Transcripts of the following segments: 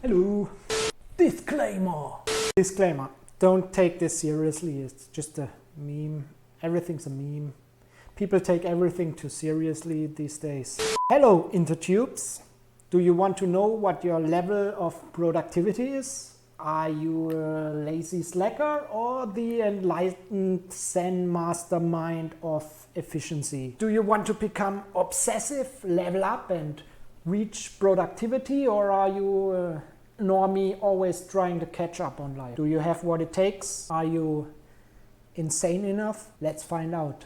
Hello. Disclaimer. Don't take this seriously. It's just a meme. Everything's a meme. People take everything too seriously these days. Hello, intertubes. Do you want to know what your level of productivity is? Are you a lazy slacker or the enlightened Zen mastermind of efficiency? Do you want to become obsessive, level up and reach productivity, or are you a normie always trying to catch up on life? Do you have what it takes? Are you insane enough? Let's find out.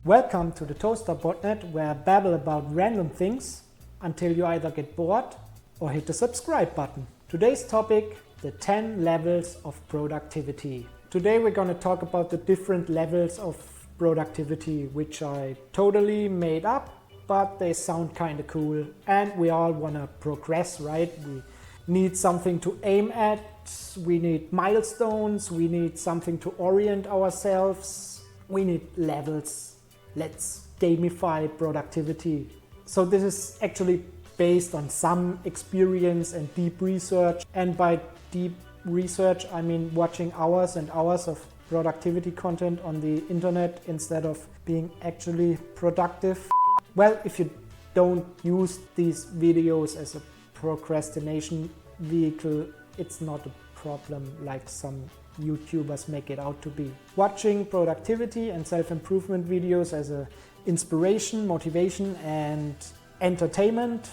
Welcome to the ToasterBotnet, where I babble about random things until you either get bored or hit the subscribe button. Today's topic, the 10 levels of productivity. Today we're going to talk about the different levels of productivity, which I totally made up, but they sound kind of cool. And we all want to progress, right? We need something to aim at, we need milestones, we need something to orient ourselves, we need levels. Let's gamify productivity. So this is actually based on some experience and deep research. And by deep research, I mean watching hours and hours of productivity content on the internet instead of being actually productive. Well, if you don't use these videos as a procrastination vehicle, it's not a problem like some YouTubers make it out to be. Watching productivity and self-improvement videos as a inspiration, motivation and entertainment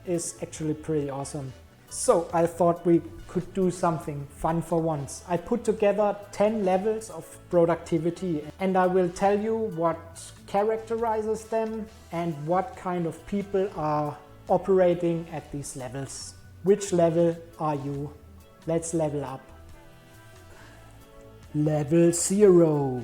is actually pretty awesome. So I thought we could do something fun for once. I put together 10 levels of productivity and I will tell you what characterizes them and what kind of people are operating at these levels. Which level are you? Let's level up. Level 0.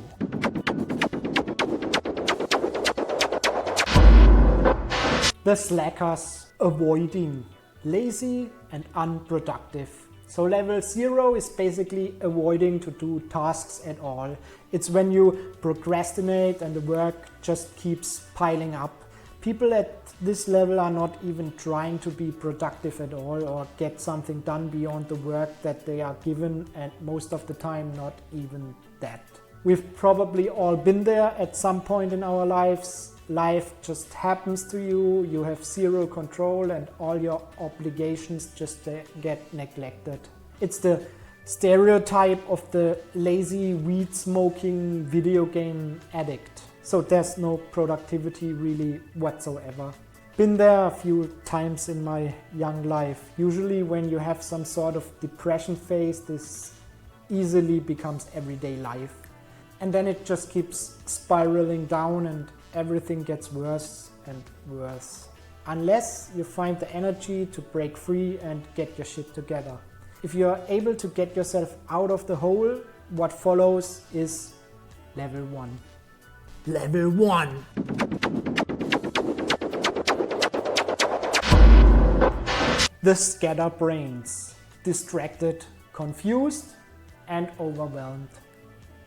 The slackers, avoiding, lazy and unproductive. So level 0 is basically avoiding to do tasks at all. It's when you procrastinate and the work just keeps piling up. People at this level are not even trying to be productive at all or get something done beyond the work that they are given, and most of the time not even that. We've probably all been there at some point in our lives. Life just happens to you, you have zero control and all your obligations just get neglected. It's the stereotype of the lazy, weed-smoking video game addict. So there's no productivity really whatsoever. Been there a few times in my young life. Usually when you have some sort of depression phase, this easily becomes everyday life. And then it just keeps spiraling down and everything gets worse and worse. Unless you find the energy to break free and get your shit together. If you are able to get yourself out of the hole, what follows is level 1. Level 1. The scatterbrains. Distracted, confused and overwhelmed.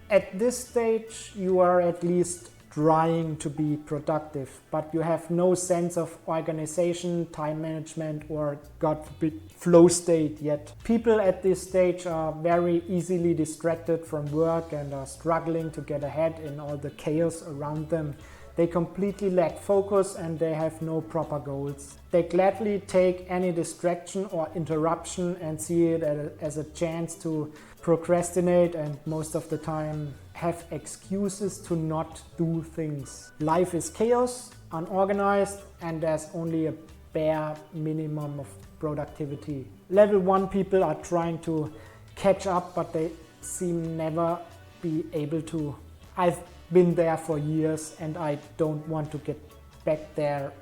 At this stage you are at least trying to be productive, but you have no sense of organization, time management or, God forbid, flow state yet. People at this stage are very easily distracted from work and are struggling to get ahead in all the chaos around them. They completely lack focus and they have no proper goals. They gladly take any distraction or interruption and see it as a chance to procrastinate and most of the time have excuses to not do things. Life is chaos, unorganized, and there's only a bare minimum of productivity. Level 1 people are trying to catch up, but they seem never be able to. I've been there for years and I don't want to get back there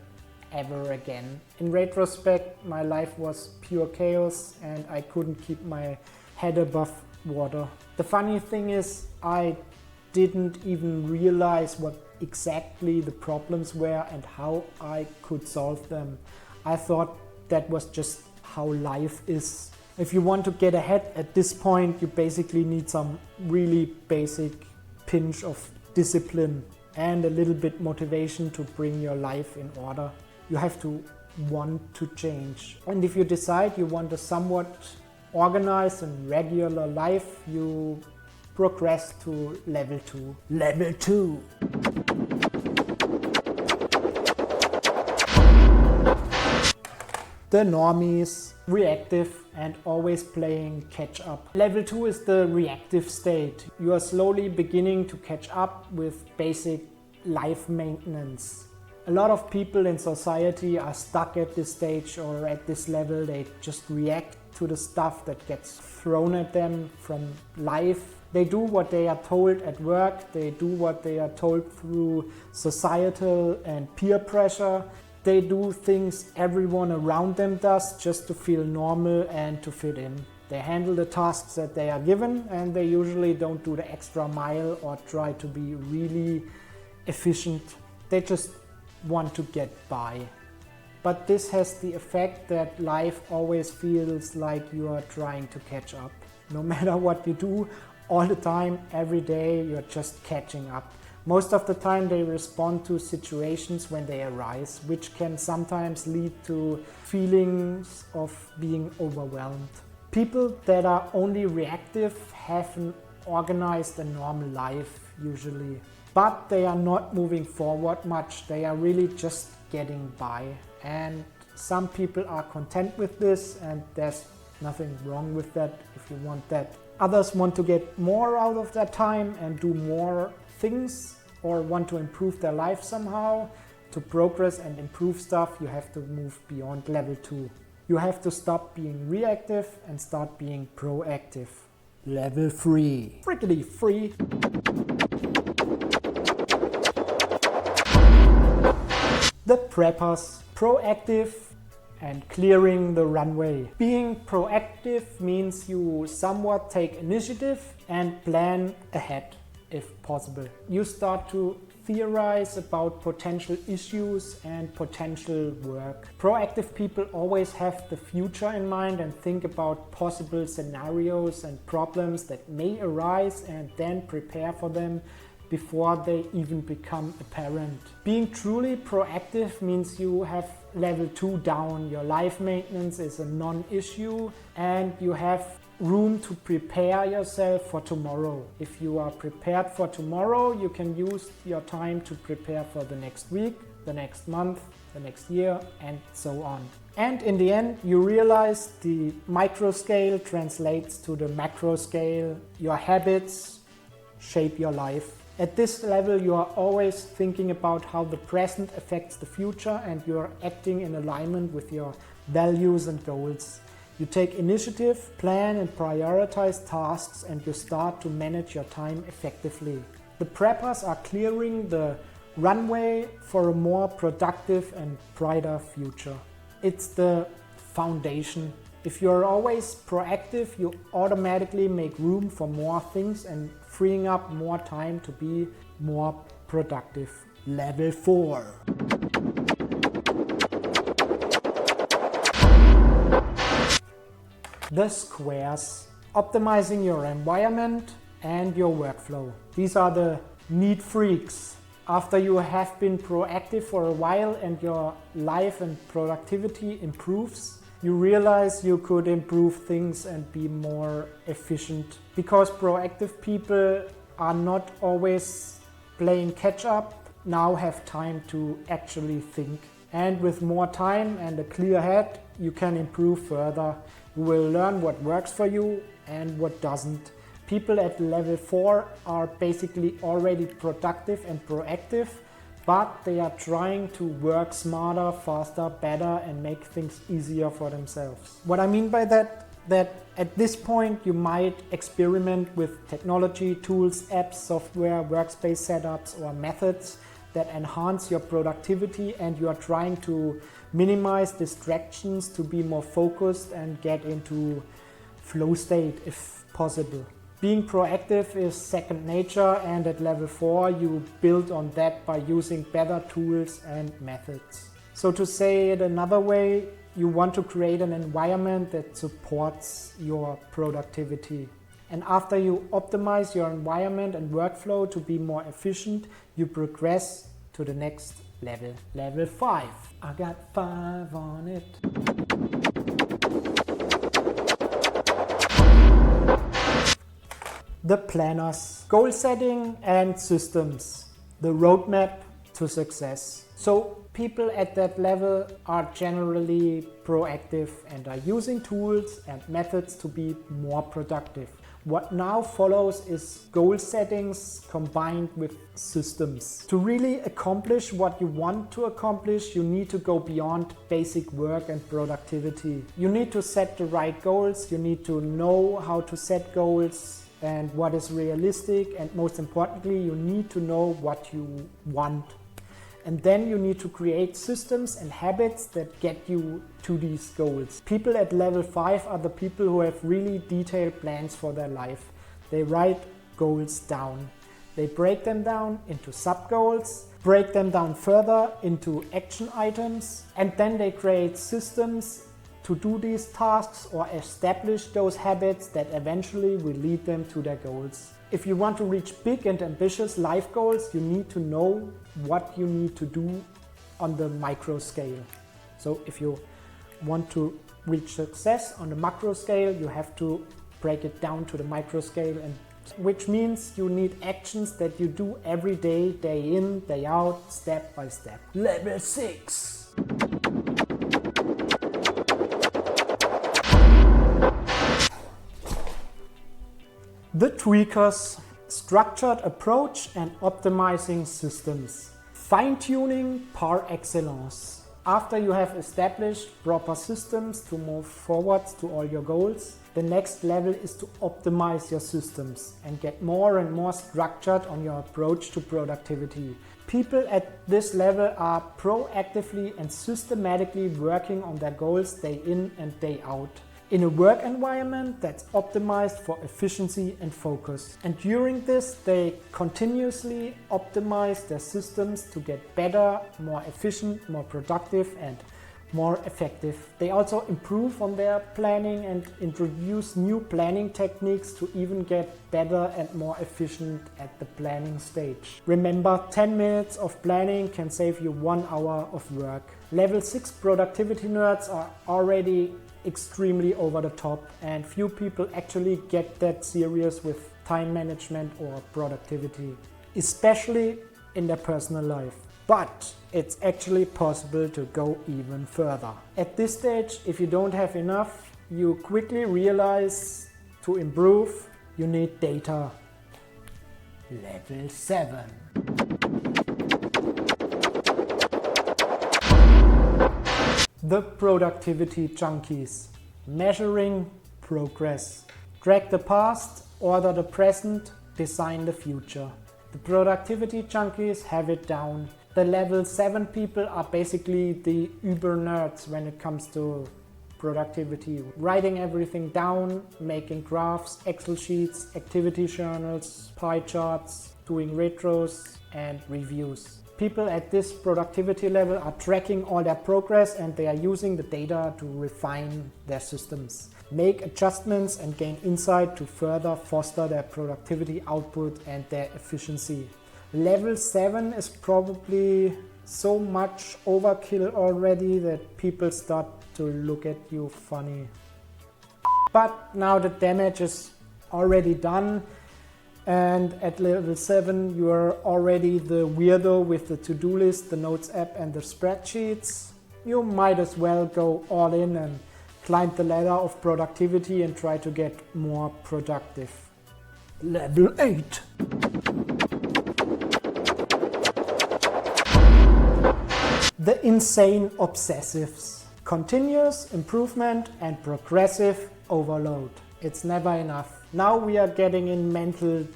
ever again. In retrospect, my life was pure chaos and I couldn't keep my head above water. The funny thing is, I didn't even realize what exactly the problems were and how I could solve them. I thought that was just how life is. If you want to get ahead at this point, you basically need some really basic pinch of discipline. and a little bit motivation to bring your life in order. You have to want to change. And if you decide you want a somewhat organized and regular life, you progress to level 2. Level 2. The normies, reactive and always playing catch up. Level 2 is the reactive state. You are slowly beginning to catch up with basic life maintenance. A lot of people in society are stuck at this stage or at this level. They just react to the stuff that gets thrown at them from life. They do what they are told at work. They do what they are told through societal and peer pressure. They do things everyone around them does just to feel normal and to fit in. They handle the tasks that they are given, and they usually don't do the extra mile or try to be really efficient. They just want to get by. But this has the effect that life always feels like you are trying to catch up. No matter what you do, all the time, every day, you're just catching up. Most of the time they respond to situations when they arise, which can sometimes lead to feelings of being overwhelmed. People that are only reactive have an organized and normal life usually, but they are not moving forward much. They are really just getting by. And some people are content with this, and there's nothing wrong with that if you want that. Others want to get more out of their time and do more things, or want to improve their life somehow. To progress and improve stuff, you have to move beyond level 2. You have to stop being reactive and start being proactive. Level 3. Frickety free. The preppers. Proactive and clearing the runway. Being proactive means you somewhat take initiative and plan ahead. If possible. You start to theorize about potential issues and potential work. Proactive people always have the future in mind and think about possible scenarios and problems that may arise and then prepare for them before they even become apparent. Being truly proactive means you have level 2 down. Your life maintenance is a non-issue and you have room to prepare yourself for tomorrow. If you are prepared for tomorrow, you can use your time to prepare for the next week, the next month, the next year, and so on. And in the end, you realize the micro scale translates to the macro scale. Your habits shape your life. At this level, you are always thinking about how the present affects the future, and you are acting in alignment with your values and goals. You take initiative, plan and prioritize tasks, and you start to manage your time effectively. The preppers are clearing the runway for a more productive and brighter future. It's the foundation. If you're always proactive, you automatically make room for more things and freeing up more time to be more productive. Level 4. The squares. Optimizing your environment and your workflow. These are the neat freaks. After you have been proactive for a while and your life and productivity improves, you realize you could improve things and be more efficient. Because proactive people are not always playing catch up, now have time to actually think. And with more time and a clear head, you can improve further. You will learn what works for you and what doesn't. People at level 4 are basically already productive and proactive, but they are trying to work smarter, faster, better and make things easier for themselves. What I mean by that at this point you might experiment with technology, tools, apps, software, workspace setups or methods that enhance your productivity, and you are trying to minimize distractions to be more focused and get into flow state if possible. Being proactive is second nature, and at level 4 you build on that by using better tools and methods. So to say it another way, you want to create an environment that supports your productivity. And after you optimize your environment and workflow to be more efficient, you progress to the next level, level 5. I got 5 on it. The planners, goal setting and systems, the roadmap to success. So people at that level are generally proactive and are using tools and methods to be more productive. What now follows is goal settings combined with systems. To really accomplish what you want to accomplish, you need to go beyond basic work and productivity. You need to set the right goals, you need to know how to set goals and what is realistic, and most importantly, you need to know what you want. And then you need to create systems and habits that get you to these goals. People at level 5 are the people who have really detailed plans for their life. They write goals down. They break them down into sub-goals, break them down further into action items, and then they create systems to do these tasks or establish those habits that eventually will lead them to their goals. If you want to reach big and ambitious life goals, you need to know what you need to do on the micro scale. So if you want to reach success on the macro scale, you have to break it down to the micro scale, and which means you need actions that you do every day, day in, day out, step by step. Level 6. The tweakers, structured approach and optimizing systems. Fine-tuning par excellence. After you have established proper systems to move forward to all your goals, the next level is to optimize your systems and get more and more structured on your approach to productivity. People at this level are proactively and systematically working on their goals day in and day out, in a work environment that's optimized for efficiency and focus. And during this, they continuously optimize their systems to get better, more efficient, more productive, and more effective. They also improve on their planning and introduce new planning techniques to even get better and more efficient at the planning stage. Remember, 10 minutes of planning can save you 1 hour of work. Level 6 productivity nerds are already extremely over the top, and few people actually get that serious with time management or productivity, especially in their personal life. But it's actually possible to go even further. At this stage, if you don't have enough, you quickly realize to improve, you need data. Level 7. The productivity junkies, measuring progress. Track the past, order the present, design the future. The productivity junkies have it down. The level 7 people are basically the uber nerds when it comes to productivity. Writing everything down, making graphs, Excel sheets, activity journals, pie charts, doing retros and reviews. People at this productivity level are tracking all their progress, and they are using the data to refine their systems, make adjustments and gain insight to further foster their productivity output and their efficiency. Level 7 is probably so much overkill already that people start to look at you funny. But now the damage is already done. And at level 7, you are already the weirdo with the to-do list, the notes app and the spreadsheets. You might as well go all in and climb the ladder of productivity and try to get more productive. Level 8. The insane obsessives. Continuous improvement and progressive overload. It's never enough. Now we are getting in mental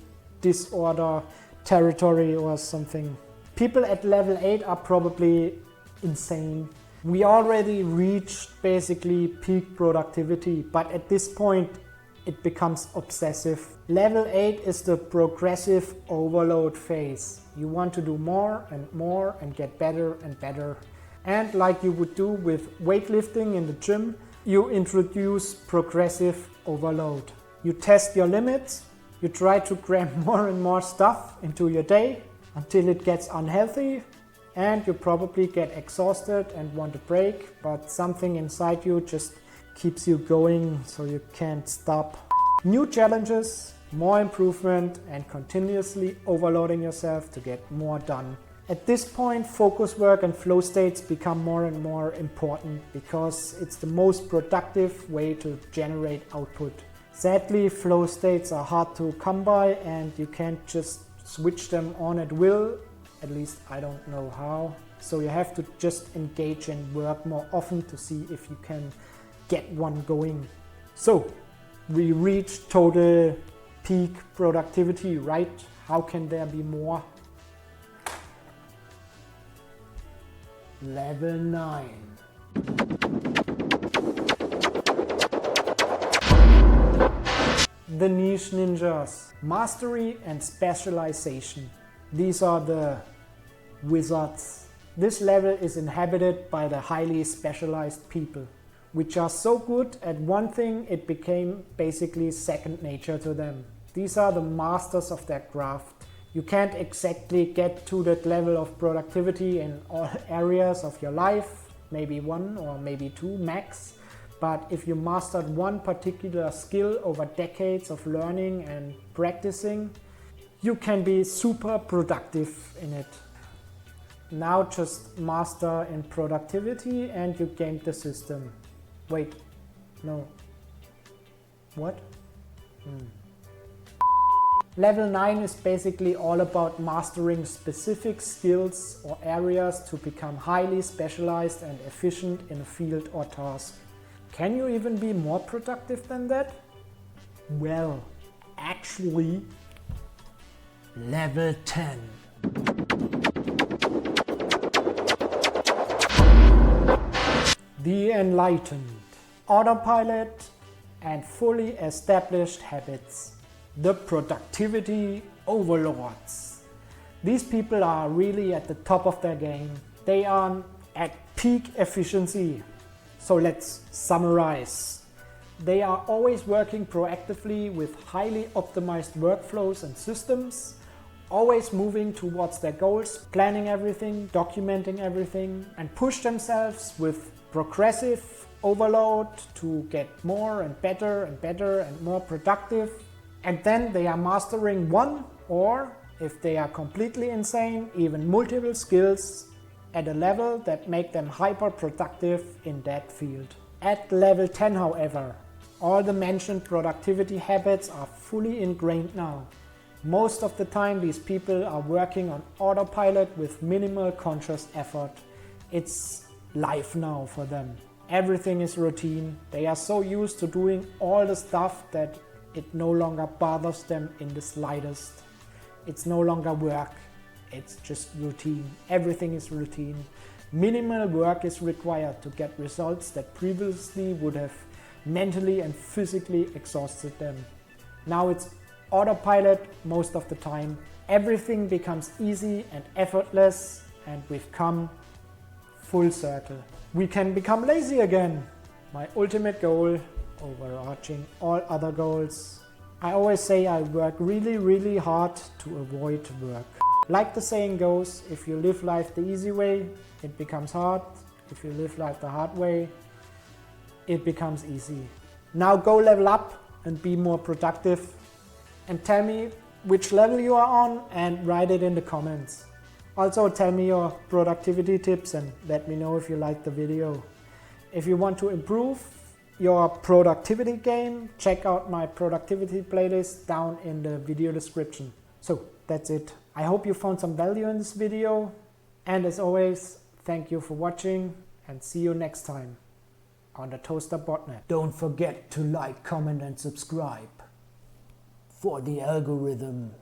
disorder territory or something. People at level 8 are probably insane. We already reached basically peak productivity, but at this point it becomes obsessive. Level 8 is the progressive overload phase. You want to do more and get better and better. And like you would do with weightlifting in the gym, you introduce progressive overload. You test your limits, you try to cram more and more stuff into your day until it gets unhealthy and you probably get exhausted and want a break, but something inside you just keeps you going so you can't stop. New challenges, more improvement, and continuously overloading yourself to get more done. At this point, focus work and flow states become more and more important because it's the most productive way to generate output. Sadly, flow states are hard to come by and you can't just switch them on at will. At least I don't know how. So you have to just engage and work more often to see if you can get one going. So we reached total peak productivity, right? How can there be more? Level 9. The niche ninjas. Mastery and specialization. These are the wizards. This level is inhabited by the highly specialized people, which are so good at one thing it became basically second nature to them. These are the masters of their craft. You can't exactly get to that level of productivity in all areas of your life, maybe one or maybe two max. But if you mastered one particular skill over decades of learning and practicing, you can be super productive in it. Now just master in productivity and you game the system. Wait, no. What? Level 9 is basically all about mastering specific skills or areas to become highly specialized and efficient in a field or task. Can you even be more productive than that? Well, actually, level 10. The enlightened. Autopilot and fully established habits. The productivity overlords. These people are really at the top of their game. They are at peak efficiency. So let's summarize. They are always working proactively with highly optimized workflows and systems, always moving towards their goals, planning everything, documenting everything, and push themselves with progressive overload to get more and better and more productive. And then they are mastering one, or if they are completely insane, even multiple skills at a level that make them hyper productive in that field. At level 10, however, all the mentioned productivity habits are fully ingrained now. Most of the time these people are working on autopilot with minimal conscious effort. It's life now for them. Everything is routine. They are so used to doing all the stuff that it no longer bothers them in the slightest. It's no longer work, it's just routine. Everything is routine. Minimal work is required to get results that previously would have mentally and physically exhausted them. Now it's autopilot most of the time. Everything becomes easy and effortless, and we've come full circle. We can become lazy again. My ultimate goal, overarching all other goals. I always say I work really hard to avoid work. Like the saying goes, if you live life the easy way, it becomes hard. If you live life the hard way, it becomes easy. Now go level up and be more productive. And tell me which level you are on and write it in the comments. Also tell me your productivity tips and let me know if you liked the video. If you want to improve your productivity game, check out my productivity playlist down in the video description. So that's it. I hope you found some value in this video. And as always, thank you for watching and see you next time on the ToasterBotnet. Don't forget to like, comment and subscribe for the algorithm.